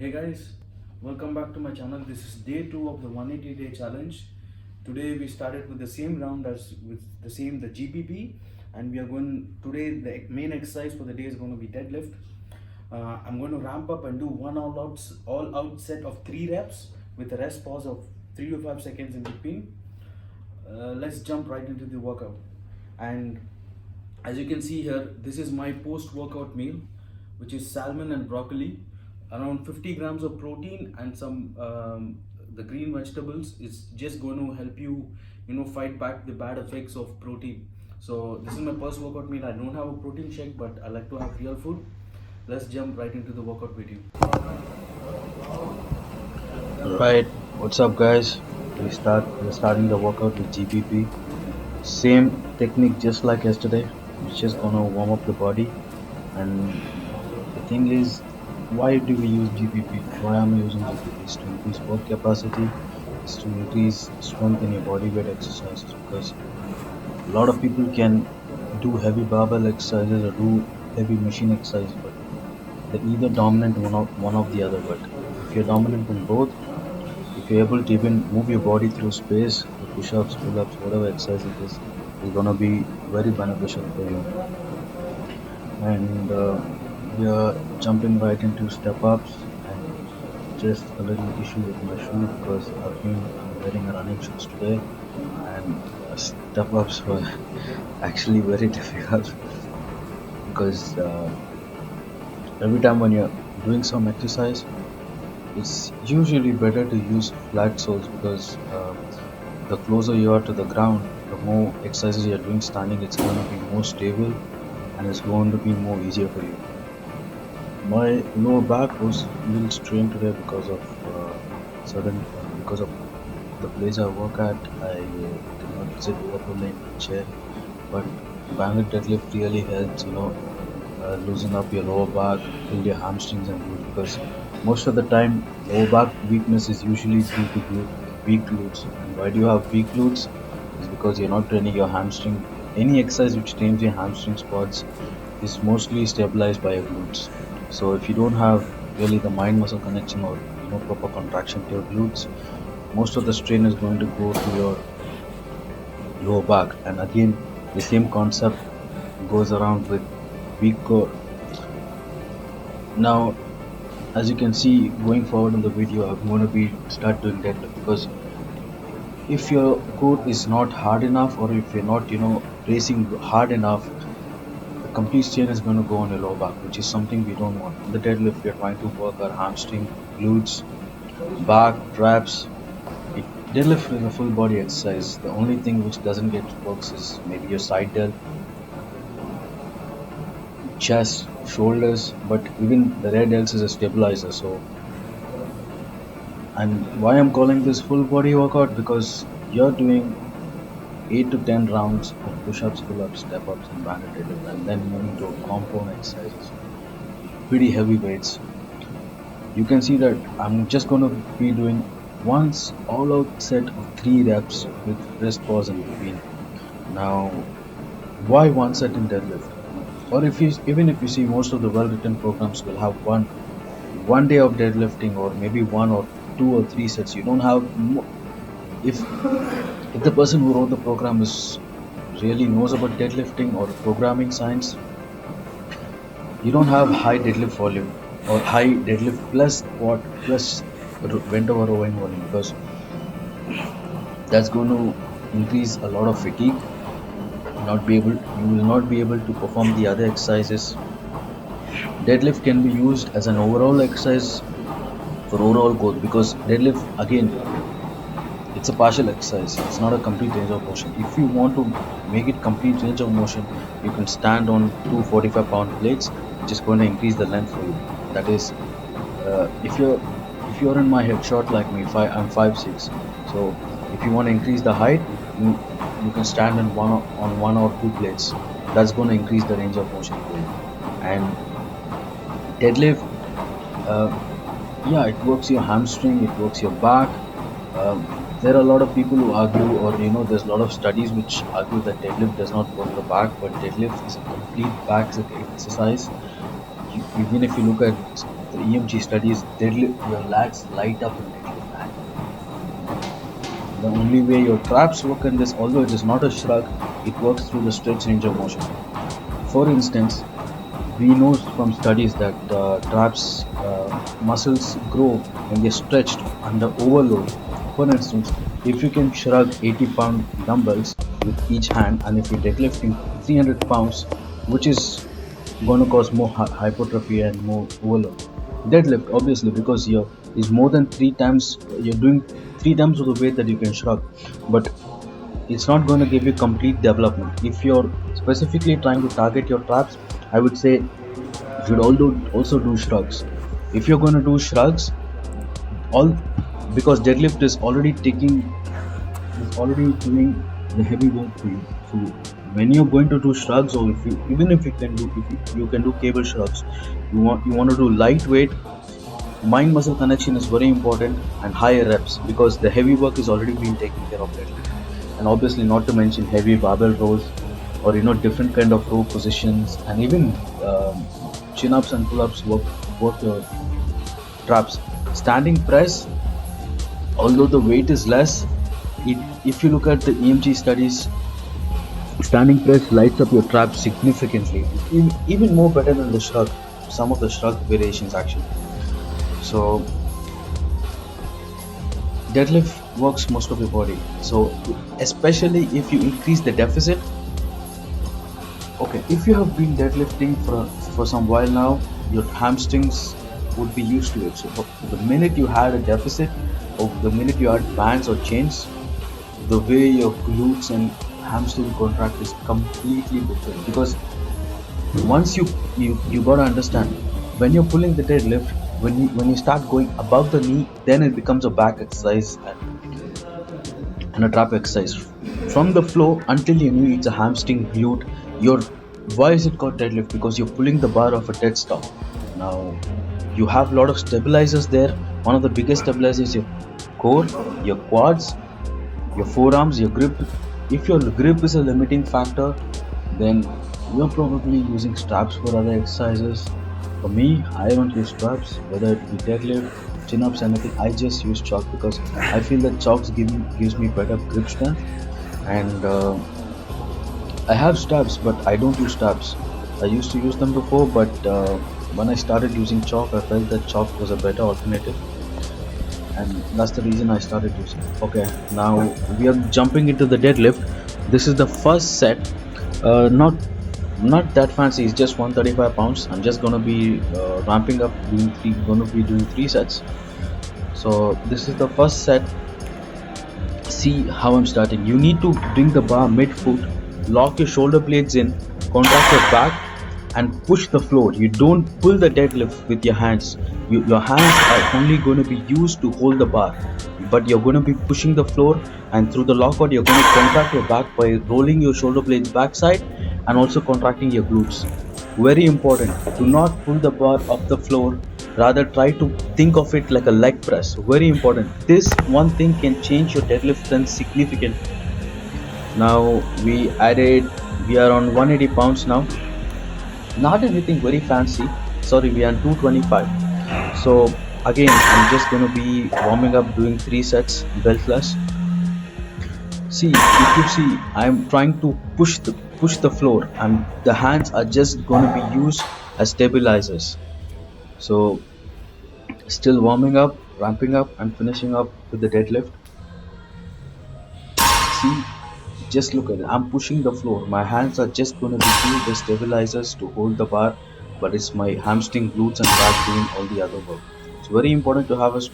Hey guys, welcome back to my channel. This is day 2 of the 180-day challenge. Today we started with the same round as with the GPP, and we are going today. The main exercise for the day is going to be deadlift. I'm going to ramp up and do one all out set of 3 reps with a rest pause of 3 to 5 seconds in between. Let's jump right into the workout. And as you can see here, this is my post-workout meal, which is salmon and broccoli, around 50 grams of protein and some the green vegetables. It's just going to help you fight back the bad effects of protein. So this is my post-workout meal. I don't have a protein shake, but I like to have real food. Let's jump right into the workout video. Right, what's up, guys? We're starting the workout with GPP. Same technique, just like yesterday. We're just gonna warm up the body. And the thing is, why do we use GPP? Why am I using GPP? Is to increase work capacity. Is to increase strength in your body weight exercises. Because a lot of people can do heavy barbell exercises or do heavy machine exercises, but they're either dominant one of the other. But if you're dominant in both, if you're able to even move your body through space, the push-ups, pull-ups, whatever exercise it is gonna be very beneficial for you. And we are jumping right into step-ups, and just a little issue with my shoe because I'm wearing a running shoes today, and step-ups were actually very difficult because every time when you're doing some exercise, it's usually better to use flat soles because the closer you are to the ground, the more exercises you're doing standing, it's going to be more stable and it's going to be more easier for you. My lower back was a little strained today because of because of the place I work at. I did not sit properly in the chair, but banded deadlift really helps, loosen up your lower back, build your hamstrings and glutes because most of the time lower back weakness is usually due to weak glutes. And why do you have weak glutes? Is because you're not training your hamstring. Any exercise which trains your hamstring squats is mostly stabilized by your glutes. So if you don't have really the mind muscle connection or proper contraction to your glutes, most of the strain is going to go to your lower back. And again, the same concept goes around with weak core. Now, as you can see, going forward in the video, I'm going to be start doing deadlift because if your core is not hard enough, or if you're not bracing hard enough, the complete strain is going to go on your lower back, which is something we don't want. In the deadlift, we are trying to work our hamstring, glutes, back, traps. Deadlift is a full body exercise. The only thing which doesn't get works is maybe your side delt, chest, shoulders, but even the rear delts is a stabilizer. So, and why I'm calling this full body workout, because you're doing 8 to 10 rounds of push-ups, pull-ups, step-ups, and banded deadlift, and then moving to compound exercises, pretty heavy weights. You can see that I'm just going to be doing once all-out set of 3 reps with rest pause in between. Now, why one set in deadlift? Or even if you see, most of the well-written programs will have one day of deadlifting, or maybe 1 or 2 or 3 sets. You don't have if the person who wrote the program is really knows about deadlifting or programming science, you don't have high deadlift volume or high deadlift plus squat plus bent over rowing volume, because that's going to increase a lot of fatigue. You will not be able to perform the other exercises. Deadlift can be used as an overall exercise for overall growth, because deadlift, again, it's a partial exercise. It's not a complete range of motion. If you want to make it complete range of motion, you can stand on two 45-pound plates, which is going to increase the length for you. That is, if you're in my head short like me, I'm 5'6", so if you want to increase the height, you can stand on 1 or 2 plates. That's going to increase the range of motion for you. And deadlift, uh, yeah, it works your hamstring, it works your back. There are a lot of people who argue, or there's a lot of studies which argue that deadlift does not work the back, but deadlift is a complete back exercise. Even if you look at the EMG studies, deadlift, your lats light up in deadlift, and the only way your traps work in this, although it is not a shrug, it works through the stretch range of motion. For instance, we know from studies that traps muscles grow when they're stretched under overload. For instance, if you can shrug 80-pound dumbbells with each hand, and if you're deadlifting 300 pounds, which is going to cause more hypertrophy and more overload. Deadlift, obviously, because you're is more than three times, you're doing three times of the weight that you can shrug, but it's not going to give you complete development. If you're specifically trying to target your traps, I would say you should also do shrugs. If you're going to do shrugs, all because deadlift is already doing the heavy work for you. So when you're going to do shrugs, or if you even if you can do if you can do cable shrugs, you want to do lightweight. Mind muscle connection is very important, and higher reps, because the heavy work is already being taken care of deadlift. And obviously, not to mention heavy barbell rows, or different kind of row positions, and even chin ups and pull ups work your traps. Standing press, although the weight is less, if you look at the EMG studies, standing press lights up your traps significantly, even more better than the shrug. Some of the shrug variations actually. So deadlift works most of your body. So especially if you increase the deficit. Okay, if you have been deadlifting for some while now, your hamstrings would be used to it. So the minute you had a deficit, or the minute you had bands or chains, the way your glutes and hamstring contract is completely different. Because once you gotta understand, when you're pulling the deadlift, when you start going above the knee, then it becomes a back exercise and a trap exercise. From the floor until your knee, it's a hamstring, glute. Your Why is it called deadlift? Because you're pulling the bar off a dead stop. Now you have a lot of stabilizers there. One of the biggest stabilizers is your core, your quads, your forearms, your grip. If your grip is a limiting factor, then you're probably using straps for other exercises. For me, I don't use straps, whether it be deadlift, chin ups, anything. I just use chalk because I feel that chalks gives me better grip strength. And I have straps, but I don't use straps. I used to use them before, but when I started using chalk, I felt that chalk was a better alternative, and that's the reason I started using it. Okay, now we are jumping into the deadlift. This is the first set. Not that fancy. It's just 135 pounds. I'm just gonna be ramping up, Gonna be doing three sets. So this is the first set. See how I'm starting. You need to bring the bar mid foot, lock your shoulder blades in, contract your back, and push the floor. You don't pull the deadlift with your hands. Your hands are only going to be used to hold the bar, but you're going to be pushing the floor, and through the lockout, you're going to contract your back by rolling your shoulder blades backside and also contracting your glutes. Very important. Do not pull the bar off the floor. Rather, try to think of it like a leg press. Very important. This one thing can change your deadlift strength significantly. Now we are on 180 pounds now. Not anything very fancy. Sorry, we are on 225. So again, I'm just going to be warming up, doing three sets beltless. See, if you see, I'm trying to push the floor, and the hands are just going to be used as stabilizers. So still warming up, ramping up, and finishing up with the deadlift. See, just look at it. I'm pushing the floor. My hands are just going to be used as stabilizers to hold the bar, but it's my hamstring, glutes, and back doing all the other work. It's very important to have a strong